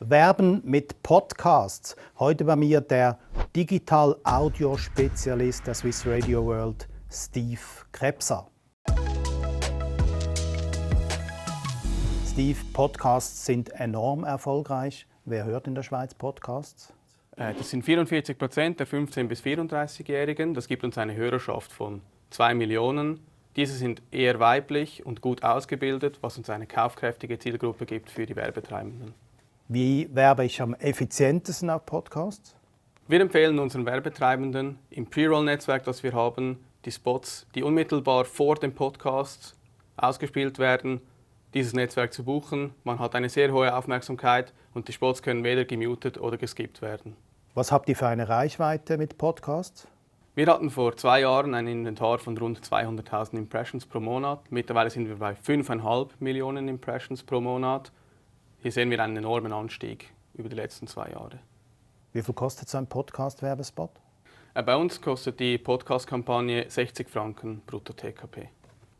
Werben mit Podcasts. Heute bei mir der Digital-Audio-Spezialist der Swiss Radio World, Steve Krebser. Steve, Podcasts sind enorm erfolgreich. Wer hört in der Schweiz Podcasts? Das sind 44% der 15- bis 34-Jährigen. Das gibt uns eine Hörerschaft von 2 Millionen. Diese sind eher weiblich und gut ausgebildet, was uns eine kaufkräftige Zielgruppe gibt für die Werbetreibenden. Wie werbe ich am effizientesten auf Podcasts? Wir empfehlen unseren Werbetreibenden im Pre-Roll-Netzwerk, das wir haben, die Spots, die unmittelbar vor dem Podcast ausgespielt werden, dieses Netzwerk zu buchen. Man hat eine sehr hohe Aufmerksamkeit und die Spots können weder gemutet oder geskippt werden. Was habt ihr für eine Reichweite mit Podcasts? Wir hatten vor 2 Jahren ein Inventar von rund 200.000 Impressions pro Monat. Mittlerweile sind wir bei 5,5 Millionen Impressions pro Monat. Hier sehen wir einen enormen Anstieg über die letzten 2 Jahre. Wie viel kostet so ein Podcast-Werbespot? Bei uns kostet die Podcast-Kampagne 60 Franken brutto TKP.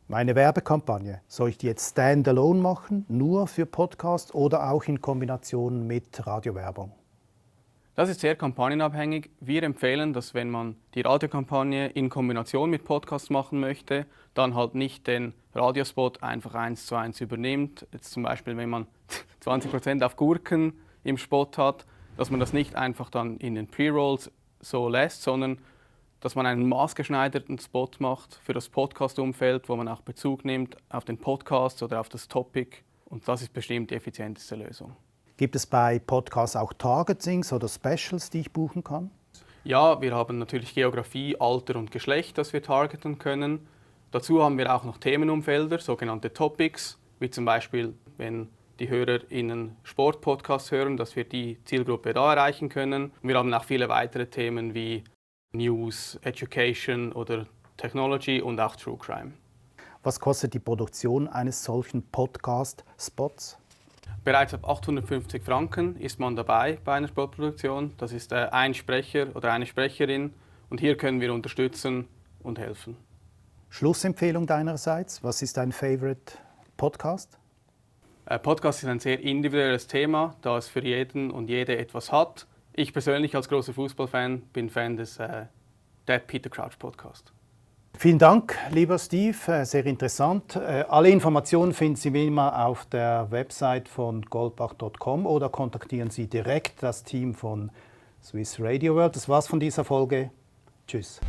Meine Werbekampagne, soll ich die jetzt standalone machen, nur für Podcast oder auch in Kombination mit Radiowerbung? Das ist sehr kampagnenabhängig. Wir empfehlen, dass wenn man die Radiokampagne in Kombination mit Podcast machen möchte, dann halt nicht den Radiospot einfach 1:1 übernimmt. Jetzt zum Beispiel, wenn man 20% auf Gurken im Spot hat, dass man das nicht einfach dann in den Pre-Rolls so lässt, sondern dass man einen maßgeschneiderten Spot macht für das Podcast-Umfeld, wo man auch Bezug nimmt auf den Podcast oder auf das Topic. Und das ist bestimmt die effizienteste Lösung. Gibt es bei Podcasts auch Targetings oder Specials, die ich buchen kann? Ja, wir haben natürlich Geografie, Alter und Geschlecht, das wir targeten können. Dazu haben wir auch noch Themenumfelder, sogenannte Topics, wie zum Beispiel, wenn die HörerInnen Sportpodcasts hören, dass wir die Zielgruppe da erreichen können. Und wir haben auch viele weitere Themen wie News, Education oder Technology und auch True Crime. Was kostet die Produktion eines solchen Podcast-Spots? Bereits ab 850 Franken ist man dabei bei einer Spotproduktion. Das ist ein Sprecher oder eine Sprecherin und hier können wir unterstützen und helfen. Schlussempfehlung deinerseits, was ist dein Favorite Podcast? Podcast ist ein sehr individuelles Thema, da es für jeden und jede etwas hat. Ich persönlich als großer Fußballfan bin Fan des Dead Peter Crouch Podcast. Vielen Dank, lieber Steve, sehr interessant. Alle Informationen finden Sie wie immer auf der Website von goldbach.com oder kontaktieren Sie direkt das Team von Swiss Radio World. Das war's von dieser Folge. Tschüss.